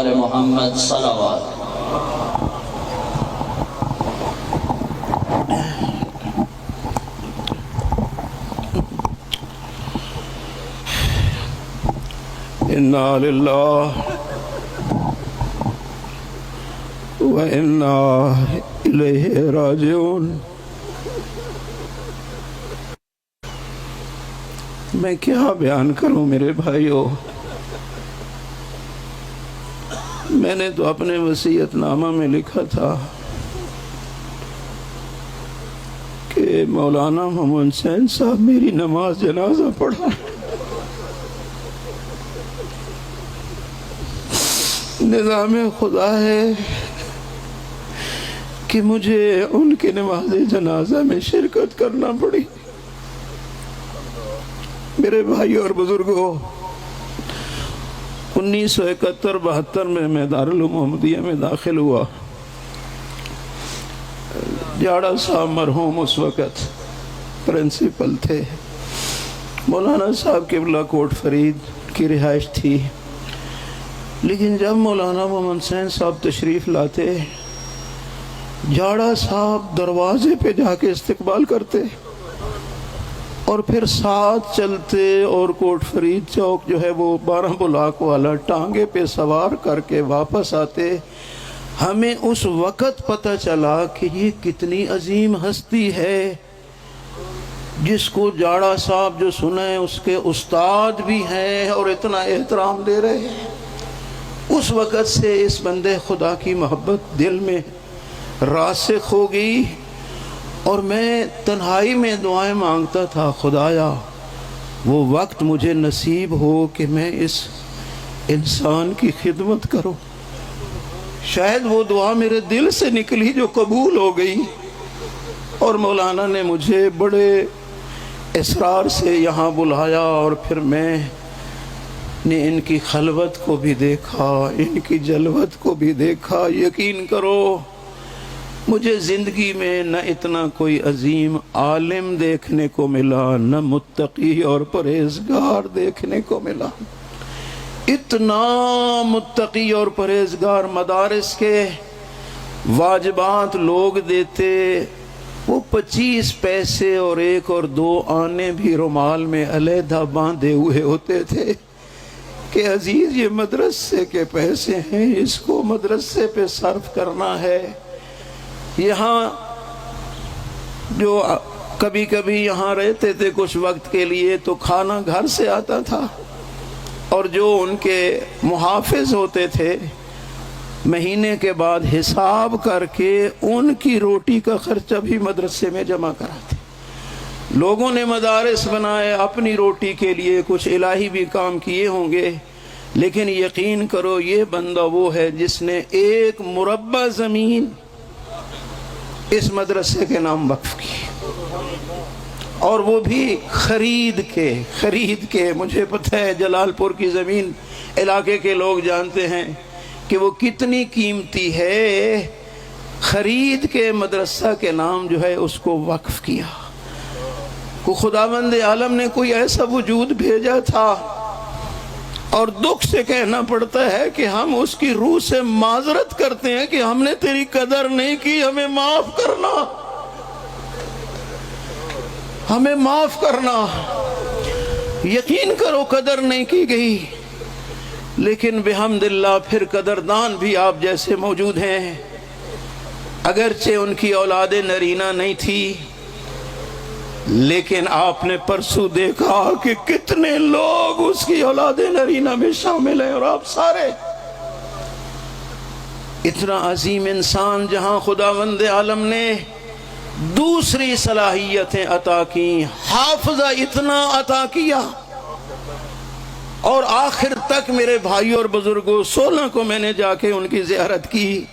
آل محمد صلوات۔ انا للہ و انا الیہ راجعون۔ میں کیا بیان کروں میرے بھائیوں، میں نے تو اپنے وصیت نامہ میں لکھا تھا کہ مولانا محمد حسین صاحب میری نماز جنازہ پڑھا۔ نظام خدا ہے کہ مجھے ان کی نماز جنازہ میں شرکت کرنا پڑی۔ میرے بھائی اور بزرگوں، 1971-72 میں دارالعلوم محمدیہ میں داخل ہوا۔ جاڑا صاحب مرحوم اس وقت پرنسپل تھے۔ مولانا صاحب قبلہ کوٹ فرید کی رہائش تھی، لیکن جب مولانا محمد حسین صاحب تشریف لاتے، جاڑا صاحب دروازے پہ جا کے استقبال کرتے اور پھر ساتھ چلتے اور کوٹ فرید چوک جو ہے وہ 12 بلاک والا ٹانگے پہ سوار کر کے واپس آتے۔ ہمیں اس وقت پتہ چلا کہ یہ کتنی عظیم ہستی ہے جس کو جاڑا صاحب جو سنیں اس کے استاد بھی ہیں اور اتنا احترام دے رہے ہیں۔ اس وقت سے اس بندے خدا کی محبت دل میں راسخ ہو گئی، اور میں تنہائی میں دعائیں مانگتا تھا، خدایا وہ وقت مجھے نصیب ہو کہ میں اس انسان کی خدمت کروں۔ شاید وہ دعا میرے دل سے نکلی جو قبول ہو گئی، اور مولانا نے مجھے بڑے اصرار سے یہاں بلایا، اور پھر میں نے ان کی خلوت کو بھی دیکھا، ان کی جلوت کو بھی دیکھا۔ یقین کرو مجھے زندگی میں نہ اتنا کوئی عظیم عالم دیکھنے کو ملا، نہ متقی اور پرہیزگار دیکھنے کو ملا۔ اتنا متقی اور پرہیزگار، مدارس کے واجبات لوگ دیتے، وہ 25 پیسے اور 1 اور 2 آنے بھی رومال میں علیحدہ باندھے ہوئے ہوتے تھے کہ عزیز یہ مدرسے کے پیسے ہیں، اس کو مدرسے پہ صرف کرنا ہے۔ یہاں جو کبھی کبھی یہاں رہتے تھے کچھ وقت کے لیے تو کھانا گھر سے آتا تھا، اور جو ان کے محافظ ہوتے تھے مہینے کے بعد حساب کر کے ان کی روٹی کا خرچہ بھی مدرسے میں جمع کراتے۔ لوگوں نے مدارس بنائے اپنی روٹی کے لیے، کچھ الہی بھی کام کیے ہوں گے، لیکن یقین کرو یہ بندہ وہ ہے جس نے 1 مربع زمین اس مدرسے کے نام وقف کی، اور وہ بھی خرید کے۔ مجھے پتہ ہے جلال پور کی زمین علاقے کے لوگ جانتے ہیں کہ وہ کتنی قیمتی ہے، خرید کے مدرسہ کے نام جو ہے اس کو وقف کیا۔ کو خداوند عالم نے کوئی ایسا وجود بھیجا تھا، اور دکھ سے کہنا پڑتا ہے کہ ہم اس کی روح سے معذرت کرتے ہیں کہ ہم نے تیری قدر نہیں کی، ہمیں معاف کرنا، ہمیں معاف کرنا۔ یقین کرو قدر نہیں کی گئی، لیکن بحمد اللہ پھر قدردان بھی آپ جیسے موجود ہیں۔ اگرچہ ان کی اولاد نرینہ نہیں تھی، لیکن آپ نے پرسوں دیکھا کہ کتنے لوگ اس کی اولاد نرینہ میں شامل ہیں، اور آپ سارے۔ اتنا عظیم انسان جہاں خداوند عالم نے دوسری صلاحیتیں عطا کی، حافظہ اتنا عطا کیا، اور آخر تک میرے بھائی اور بزرگوں 16 کو میں نے جا کے ان کی زیارت کی۔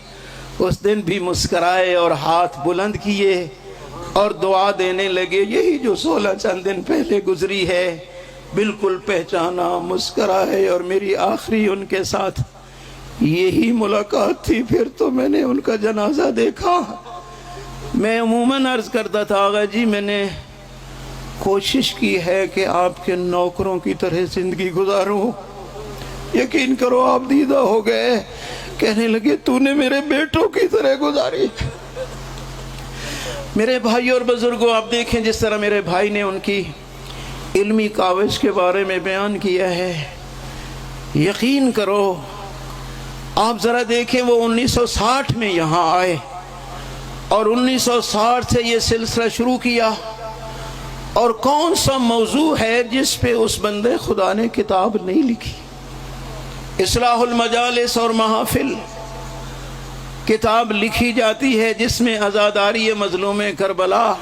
اس دن بھی مسکرائے اور ہاتھ بلند کیے اور دعا دینے لگے، یہی جو 16 چند دن پہلے گزری ہے، بالکل پہچانا، مسکرائے، اور میری آخری ان کے ساتھ یہی ملاقات تھی۔ پھر تو میں نے ان کا جنازہ دیکھا۔ میں عموماً عرض کرتا تھا آغا جی میں نے کوشش کی ہے کہ آپ کے نوکروں کی طرح زندگی گزاروں، یقین کرو آپ دیدہ ہو گئے۔ کہنے لگے تو نے میرے بیٹوں کی طرح گزاری۔ میرے بھائی اور بزرگوں، آپ دیکھیں جس طرح میرے بھائی نے ان کی علمی کاوش کے بارے میں بیان کیا ہے، یقین کرو آپ ذرا دیکھیں وہ 1960 میں یہاں آئے اور 1960 سے یہ سلسلہ شروع کیا، اور کون سا موضوع ہے جس پہ اس بندے خدا نے کتاب نہیں لکھی؟ اصلاح المجالس اور محافل کتاب لکھی جاتی ہے جس میں عزاداری مظلوم کربلا،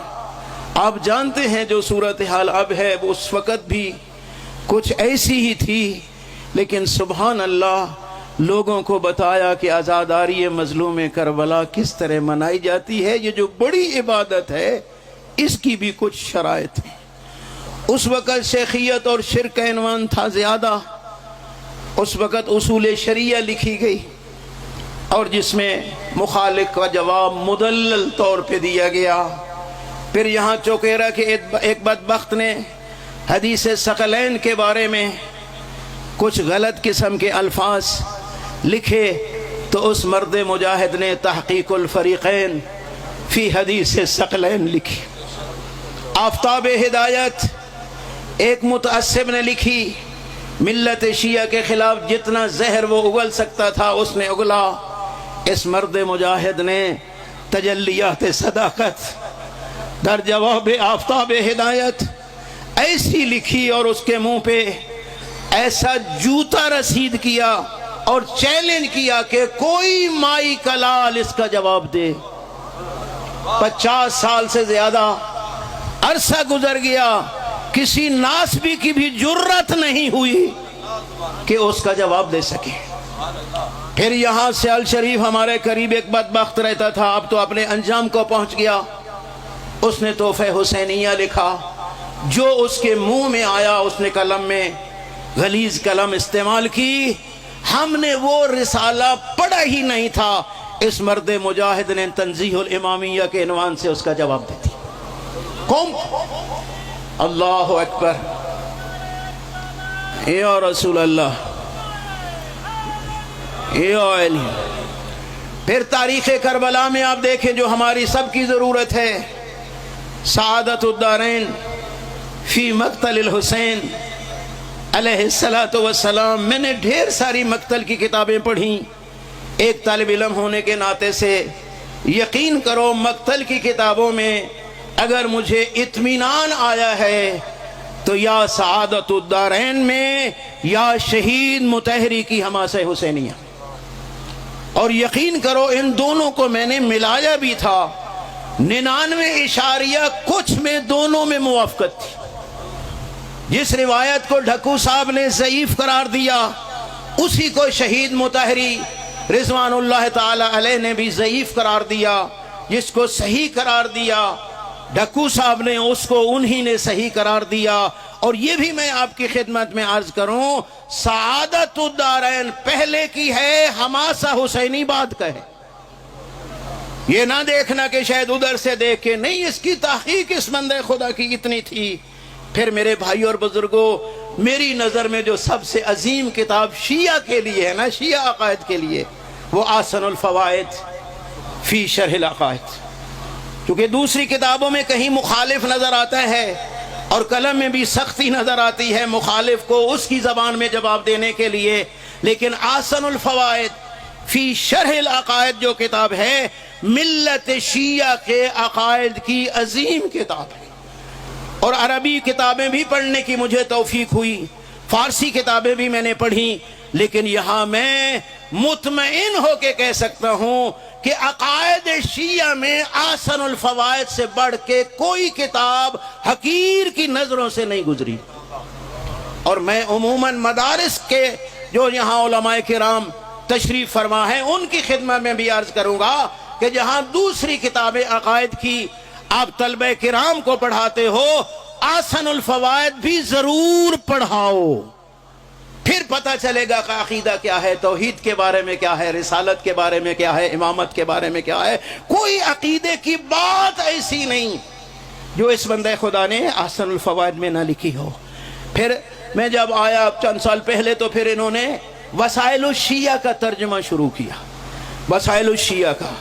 آپ جانتے ہیں جو صورتحال اب ہے وہ اس وقت بھی کچھ ایسی ہی تھی، لیکن سبحان اللہ لوگوں کو بتایا کہ عزاداری مظلوم کربلا کس طرح منائی جاتی ہے۔ یہ جو بڑی عبادت ہے اس کی بھی کچھ شرائط ہیں۔ اس وقت شیخیت اور شرک کا عنوان تھا زیادہ، اس وقت اصول شریعہ لکھی گئی اور جس میں مخالف کا جواب مدلل طور پہ دیا گیا۔ پھر یہاں چوکیرا کے ایک بدبخت نے حدیث ثقلین کے بارے میں کچھ غلط قسم کے الفاظ لکھے تو اس مرد مجاہد نے تحقیق الفریقین فی حدیث ثقلین لکھی۔ آفتاب ہدایت ایک متعصب نے لکھی، ملت شیعہ کے خلاف جتنا زہر وہ اگل سکتا تھا اس نے اگلا۔ اس مرد مجاہد نے تجلیات صداقت در جواب آفتاب ہدایت ایسی لکھی اور اس کے منہ پہ ایسا جوتا رسید کیا اور چیلنج کیا کہ کوئی مائی کلال اس کا جواب دے۔ 50 سال سے زیادہ عرصہ گزر گیا، کسی ناسبی کی بھی جرت نہیں ہوئی کہ اس کا جواب دے سکے۔ پھر یہاں سے الشریف ہمارے قریب ایک بدبخت رہتا تھا، اب تو اپنے انجام کو پہنچ گیا۔ اس نے تحفہ حسینیہ لکھا، جو اس کے منہ میں آیا اس نے قلم میں غلیظ قلم استعمال کی۔ ہم نے وہ رسالہ پڑھا ہی نہیں تھا، اس مرد مجاہد نے تنزیہ الامامیہ کے عنوان سے اس کا جواب دے دیا۔ قوم اللہ اکبر، یا رسول اللہ، یا علی۔ پھر تاریخ کربلا میں آپ دیکھیں جو ہماری سب کی ضرورت ہے، سعادت الدارین فی مقتل الحسین علیہ السلام۔ میں نے ڈھیر ساری مقتل کی کتابیں پڑھیں، ایک طالب علم ہونے کے ناطے سے یقین کرو مقتل کی کتابوں میں اگر مجھے اطمینان آیا ہے تو یا سعادت الدارین میں یا شہید مطہری کی حماسہ حسینیہ، اور یقین کرو ان دونوں کو میں نے ملایا بھی تھا، 99 کچھ میں دونوں میں موافقت تھی۔ جس روایت کو ڈھکو صاحب نے ضعیف قرار دیا اسی کو شہید مطہری رضوان اللہ تعالی علیہ نے بھی ضعیف قرار دیا، جس کو صحیح قرار دیا ڈھکو صاحب نے اس کو انہی نے صحیح قرار دیا۔ اور یہ بھی میں آپ کی خدمت میں عرض کروں، سعادت الدارین پہلے کی ہے، حماسہ حسینی بعد کا ہے۔ یہ نہ دیکھنا کہ شاید ادھر سے دیکھ کے نہیں، اس کی تحقیق اس بندے خدا کی اتنی تھی۔ پھر میرے بھائی اور بزرگوں، میری نظر میں جو سب سے عظیم کتاب شیعہ کے لیے ہے نا، شیعہ عقائد کے لیے، وہ احسن الفوائد فی شرح العقائد، کیونکہ دوسری کتابوں میں کہیں مخالف نظر آتا ہے اور قلم میں بھی سختی نظر آتی ہے مخالف کو اس کی زبان میں جواب دینے کے لیے، لیکن احسن الفوائد فی شرح العقائد جو کتاب ہے ملت شیعہ کے عقائد کی عظیم کتاب ہے۔ اور عربی کتابیں بھی پڑھنے کی مجھے توفیق ہوئی، فارسی کتابیں بھی میں نے پڑھی، لیکن یہاں میں مطمئن ہو کے کہہ سکتا ہوں کہ عقائد شیعہ میں احسن الفوائد سے بڑھ کے کوئی کتاب حقیر کی نظروں سے نہیں گزری۔ اور میں عموماً مدارس کے جو یہاں علماء کرام تشریف فرما ہیں ان کی خدمت میں بھی عرض کروں گا کہ جہاں دوسری کتابیں عقائد کی آپ طلبہ کرام کو پڑھاتے ہو، احسن الفوائد بھی ضرور پڑھاؤ، پھر پتہ چلے گا کہ عقیدہ کیا ہے، توحید کے بارے میں کیا ہے، رسالت کے بارے میں کیا ہے، امامت کے بارے میں کیا ہے۔ کوئی عقیدے کی بات ایسی نہیں جو اس بندے خدا نے احسن الفوائد میں نہ لکھی ہو۔ پھر میں جب آیا چند سال پہلے تو پھر انہوں نے وسائل الشیعہ کا ترجمہ شروع کیا، وسائل الشیعہ کا۔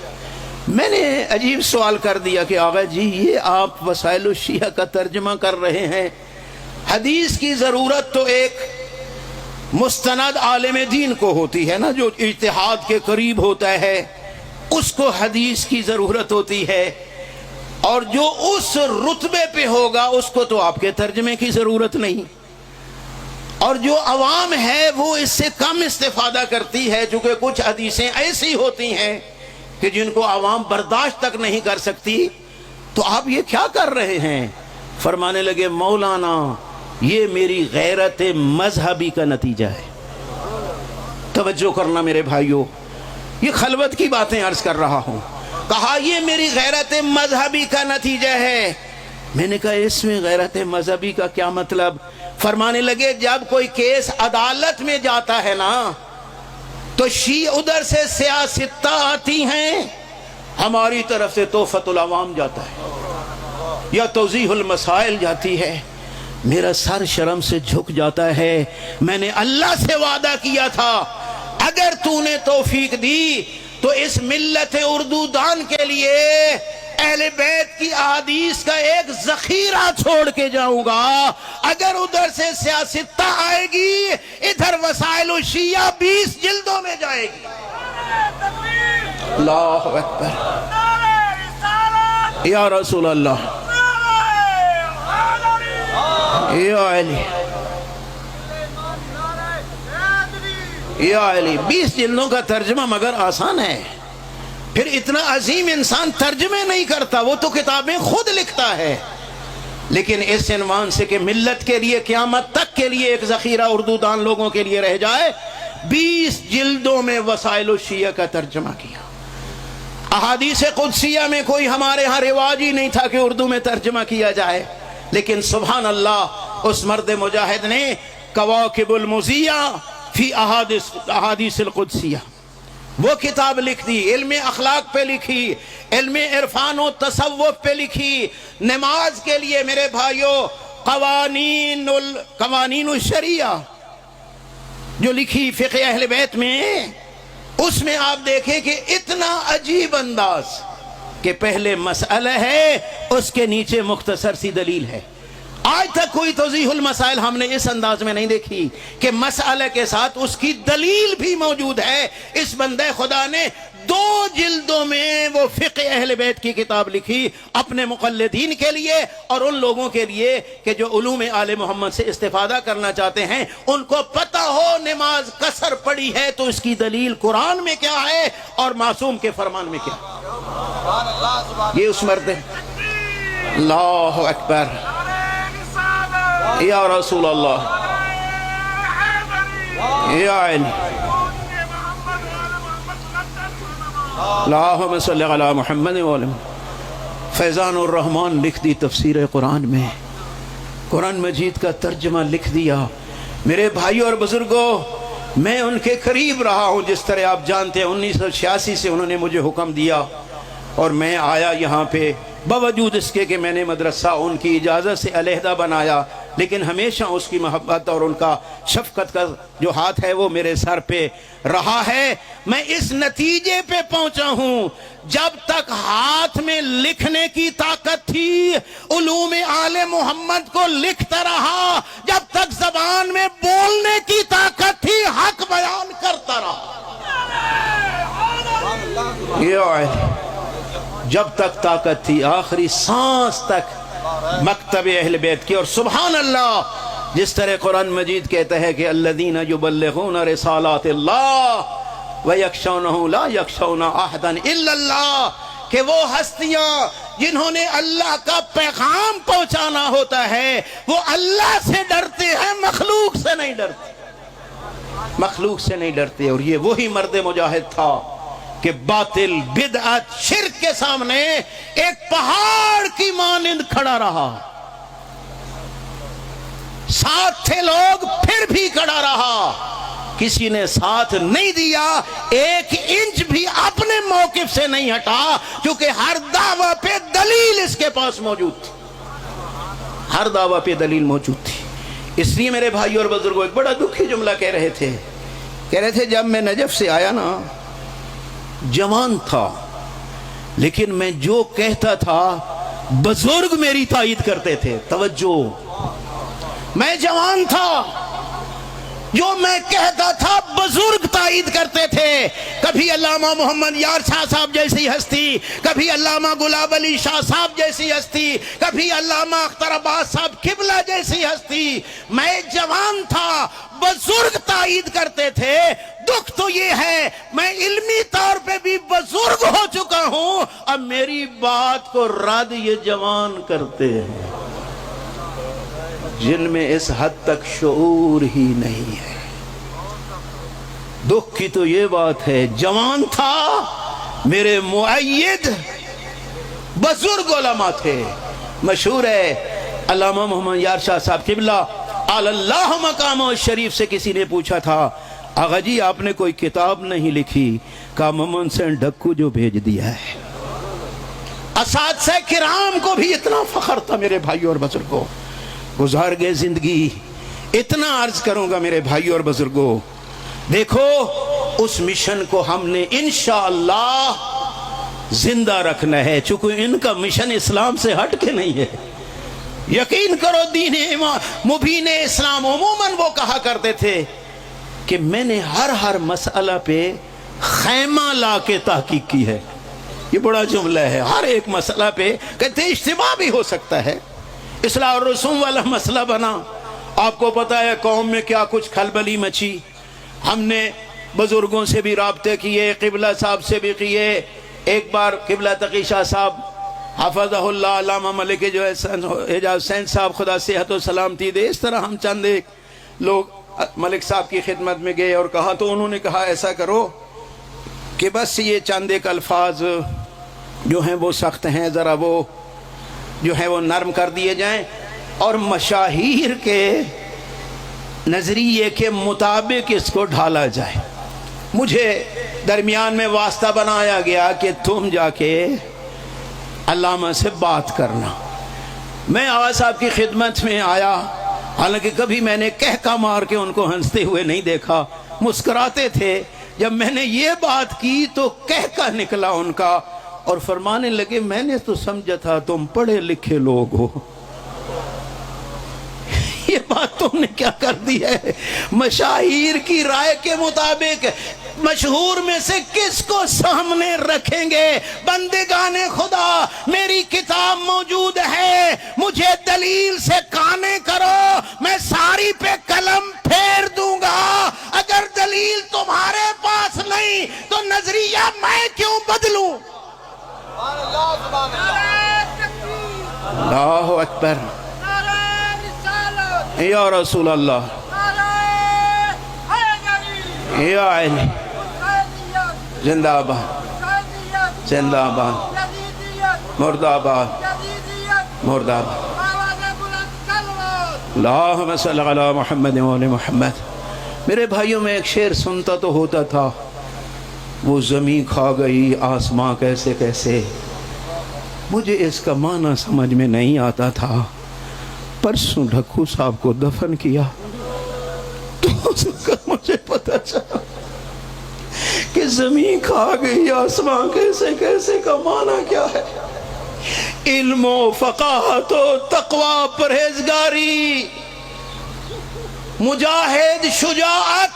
میں نے عجیب سوال کر دیا کہ آغا جی یہ آپ وسائل الشیعہ کا ترجمہ کر رہے ہیں، حدیث کی ضرورت تو ایک مستند عالم دین کو ہوتی ہے نا، جو اجتہاد کے قریب ہوتا ہے اس کو حدیث کی ضرورت ہوتی ہے، اور جو اس رتبے پہ ہوگا اس کو تو آپ کے ترجمے کی ضرورت نہیں، اور جو عوام ہے وہ اس سے کم استفادہ کرتی ہے، چونکہ کچھ حدیثیں ایسی ہوتی ہیں کہ جن کو عوام برداشت تک نہیں کر سکتی، تو آپ یہ کیا کر رہے ہیں؟ فرمانے لگے مولانا یہ میری غیرت مذہبی کا نتیجہ ہے۔ توجہ کرنا میرے بھائیوں، یہ خلوت کی باتیں عرض کر رہا ہوں۔ کہا یہ میری غیرت مذہبی کا نتیجہ ہے۔ میں نے کہا اس میں غیرت مذہبی کا کیا مطلب؟ فرمانے لگے جب کوئی کیس عدالت میں جاتا ہے نا تو شیعہ ادھر سے سیاستہ آتی ہیں، ہماری طرف سے تحفۃ العوام جاتا ہے یا توضیح المسائل جاتی ہے، میرا سر شرم سے جھک جاتا ہے۔ میں نے اللہ سے وعدہ کیا تھا اگر تو نے توفیق دی تو اس ملت اردو دان کے لیے اہل بیت کی احادیث کا ایک ذخیرہ چھوڑ کے جاؤں گا۔ اگر ادھر سے سیاستہ آئے گی ادھر وسائل الشیعہ 20 جلدوں میں جائے گی۔ اللہ اکبر، یا رسول اللہ، یا علی، یا علی۔ 20 جلدوں کا ترجمہ مگر آسان ہے، پھر اتنا عظیم انسان ترجمے نہیں کرتا، وہ تو کتابیں خود لکھتا ہے۔ لیکن اس عنوان سے کہ ملت کے لیے قیامت تک کے لیے ایک ذخیرہ اردو دان لوگوں کے لیے رہ جائے، 20 جلدوں میں وسائل الشیعہ کا ترجمہ کیا۔ احادیث قدسیہ میں کوئی ہمارے ہاں رواج ہی نہیں تھا کہ اردو میں ترجمہ کیا جائے، لیکن سبحان اللہ اس مرد مجاہد نے کواکب المضیہ فی احادیث القدسیہ وہ کتاب لکھ دی، علم اخلاق پہ لکھی، علم عرفان و تصوف پہ لکھی، نماز کے لیے میرے بھائیوں قوانین الشریعہ جو لکھی فقہ اہل بیت میں، اس میں آپ دیکھیں کہ اتنا عجیب انداز کہ پہلے مسئلہ ہے اس کے نیچے مختصر سی دلیل ہے۔ آج تک کوئی توضیح المسائل ہم نے اس انداز میں نہیں دیکھی کہ مسئلہ کے ساتھ اس کی دلیل بھی موجود ہے۔ اس بندے خدا نے 2 جلدوں میں وہ فقہ اہل بیت کی کتاب لکھی اپنے مقلدین کے لیے اور ان لوگوں کے لیے کہ جو علوم آل محمد سے استفادہ کرنا چاہتے ہیں، ان کو پتہ ہو نماز قصر پڑی ہے تو اس کی دلیل قرآن میں کیا ہے اور معصوم کے فرمان میں کیا۔ یہ اس مرد ہے۔ اللہ اکبر، یا رسول اللہ، یا علی، اللہم صلی علی محمد و علی۔ فیضان الرحمن لکھ دی تفسیر قرآن میں، قرآن مجید کا ترجمہ لکھ دیا۔ میرے بھائیوں اور بزرگوں، میں ان کے قریب رہا ہوں، جس طرح آپ جانتے ہیں 1986 سے انہوں نے مجھے حکم دیا اور میں آیا یہاں پہ، باوجود اس کے کہ میں نے مدرسہ ان کی اجازت سے علیحدہ بنایا، لیکن ہمیشہ اس کی محبت اور ان کا شفقت کا جو ہاتھ ہے وہ میرے سر پہ رہا ہے۔ میں اس نتیجے پہ پہنچا ہوں، جب تک ہاتھ میں لکھنے کی طاقت تھی علوم آل محمد کو لکھتا رہا، جب تک زبان میں بولنے کی طاقت تھی حق بیان کرتا رہا۔ جب تک طاقت تھی آخری سانس تک مکتب اہل بیت کی۔ اور سبحان اللہ، جس طرح قرآن مجید کہتا ہے کہ الذین یبلغون رسالات اللہ ویخشونہ لا یخشون احدا الا اللہ، کہ وہ ہستیاں جنہوں نے اللہ کا پیغام پہنچانا ہوتا ہے وہ اللہ سے ڈرتے ہیں، مخلوق سے نہیں ڈرتے، مخلوق سے نہیں ڈرتے۔ اور یہ وہی مرد مجاہد تھا کہ باطل، بدعت، شرک کے سامنے ایک پہاڑ کی مانند کھڑا رہا، ساتھ تھے لوگ پھر بھی کھڑا رہا، کسی نے ساتھ نہیں دیا، 1 انچ بھی اپنے موقف سے نہیں ہٹا، کیونکہ ہر دعویٰ پہ دلیل اس کے پاس موجود تھی، ہر دعویٰ پہ دلیل موجود تھی۔ اس لیے میرے بھائی اور بزرگوں، ایک بڑا دکھی جملہ کہہ رہے تھے کہہ رہے تھے جب میں نجف سے آیا نا جوان تھا، لیکن میں جو کہتا تھا بزرگ میری تائید کرتے تھے. توجہ، میں جوان تھا، جو میں کہتا تھا بزرگ تائید کرتے تھے. کبھی علامہ محمد یار شاہ صاحب جیسی ہستی، کبھی علامہ گلاب علی شاہ صاحب جیسی ہستی، کبھی علامہ اختر عباس صاحب قبلہ جیسی ہستی. میں جوان تھا، بزرگ تائید کرتے تھے. دکھ تو یہ ہے میں علمی طور پہ بھی بزرگ ہو چکا ہوں، اب میری بات کو رد یہ جوان کرتے ہیں جن میں اس حد تک شعور ہی نہیں ہے. دکھ کی تو یہ بات ہے جوان تھا، میرے معید بزرگ علماء تھے. مشہور ہے علامہ محمد یار شاہ صاحب قبلہ اعلی اللہ مقامہ شریف سے کسی نے پوچھا تھا آغا جی آپ نے کوئی کتاب نہیں لکھی؟ کہا محمد حسین ڈھکو جو بھیج دیا ہے. اساتذہ کرام کو بھی اتنا فخر تھا میرے بھائیوں اور بزرگوں. گزار گئے زندگی، اتنا عرض کروں گا میرے بھائیوں اور بزرگوں، دیکھو اس مشن کو ہم نے انشاءاللہ زندہ رکھنا ہے، چونکہ ان کا مشن اسلام سے ہٹ کے نہیں ہے. یقین کرو دین مبین اسلام عموماً وہ کہا کرتے تھے کہ میں نے ہر مسئلہ پہ خیمہ لا کے تحقیق کی ہے. یہ بڑا جملہ ہے. ہر ایک مسئلہ پہ کہتے اجتماع بھی ہو سکتا ہے. اصلاح الرسوم والا مسئلہ بنا، آپ کو پتا ہے قوم میں کیا کچھ کھلبلی مچی. ہم نے بزرگوں سے بھی رابطے کیے، قبلہ صاحب سے بھی کیے. ایک بار قبلہ تقی شاہ صاحب حفظہ اللہ، علامہ ملک جو ہے اعجاز حسین صاحب خدا صحت و سلامتی دے، اس طرح ہم چند ایک لوگ ملک صاحب کی خدمت میں گئے اور کہا تو انہوں نے کہا ایسا کرو کہ بس یہ چند ایک الفاظ جو ہیں وہ سخت ہیں، ذرا وہ جو ہے وہ نرم کر دیے جائیں اور مشاہیر کے نظریے کے مطابق اس کو ڈھالا جائے. مجھے درمیان میں واسطہ بنایا گیا کہ تم جا کے علامہ سے بات کرنا. میں آغا صاحب کی خدمت میں آیا، حالانکہ کبھی میں نے کہکا مار کے ان کو ہنستے ہوئے نہیں دیکھا، مسکراتے تھے. جب میں نے یہ بات کی تو کہکا نکلا ان کا اور فرمانے لگے میں نے تو سمجھا تھا تم پڑھے لکھے لوگ ہو، یہ بات تم نے کیا کر دی ہے؟ مشاہیر کی رائے کے مطابق مشہور میں سے کس کو سامنے رکھیں گے؟ بندگان خدا، میری کتاب موجود ہے، مجھے دلیل سے قانع کرو، میں ساری پہ قلم پھیر دوں گا. اگر دلیل تمہارے پاس نہیں تو نظریہ میں کیوں بدلوں؟ اللہ اکبر، یا رسول اللہ، یا علی، زندہ آباد، زندہ آباد، مرد آباد، مرد آباد. اللہم صلی علی محمد و آل محمد. میرے بھائیوں میں ایک شعر سنتا تو ہوتا تھا، وہ زمین کھا گئی آسماں کیسے کیسے. مجھے اس کا معنی سمجھ میں نہیں آتا تھا. پرسوں ڈھکو صاحب کو دفن کیا تو اس کا مجھے پتا چلا کہ زمین کھا گئی آسماں کیسے کیسے کا معنی کیا ہے. علم و فقاہت و تقوی پرہیزگاری، مجاہد شجاعت،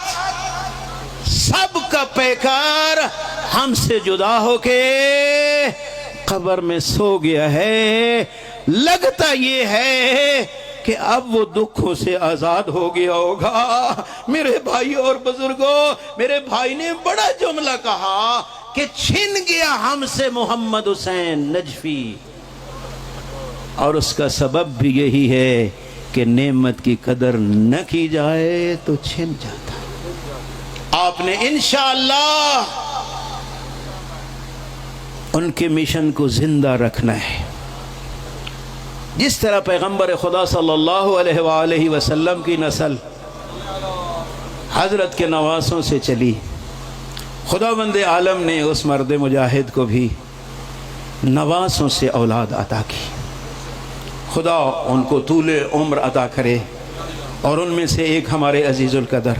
سب کا پیکار ہم سے جدا ہو کے قبر میں سو گیا ہے. لگتا یہ ہے کہ اب وہ دکھوں سے آزاد ہو گیا ہوگا. میرے بھائی اور بزرگوں، میرے بھائی نے بڑا جملہ کہا کہ چھن گیا ہم سے محمد حسین نجفی، اور اس کا سبب بھی یہی ہے کہ نعمت کی قدر نہ کی جائے تو چھن جاتا. آپ نے انشاءاللہ ان کے مشن کو زندہ رکھنا ہے. جس طرح پیغمبر خدا صلی اللہ علیہ وآلہ وسلم کی نسل حضرت کے نواسوں سے چلی، خداوند عالم نے اس مرد مجاہد کو بھی نواسوں سے اولاد عطا کی. خدا ان کو طول عمر عطا کرے. اور ان میں سے ایک ہمارے عزیز القدر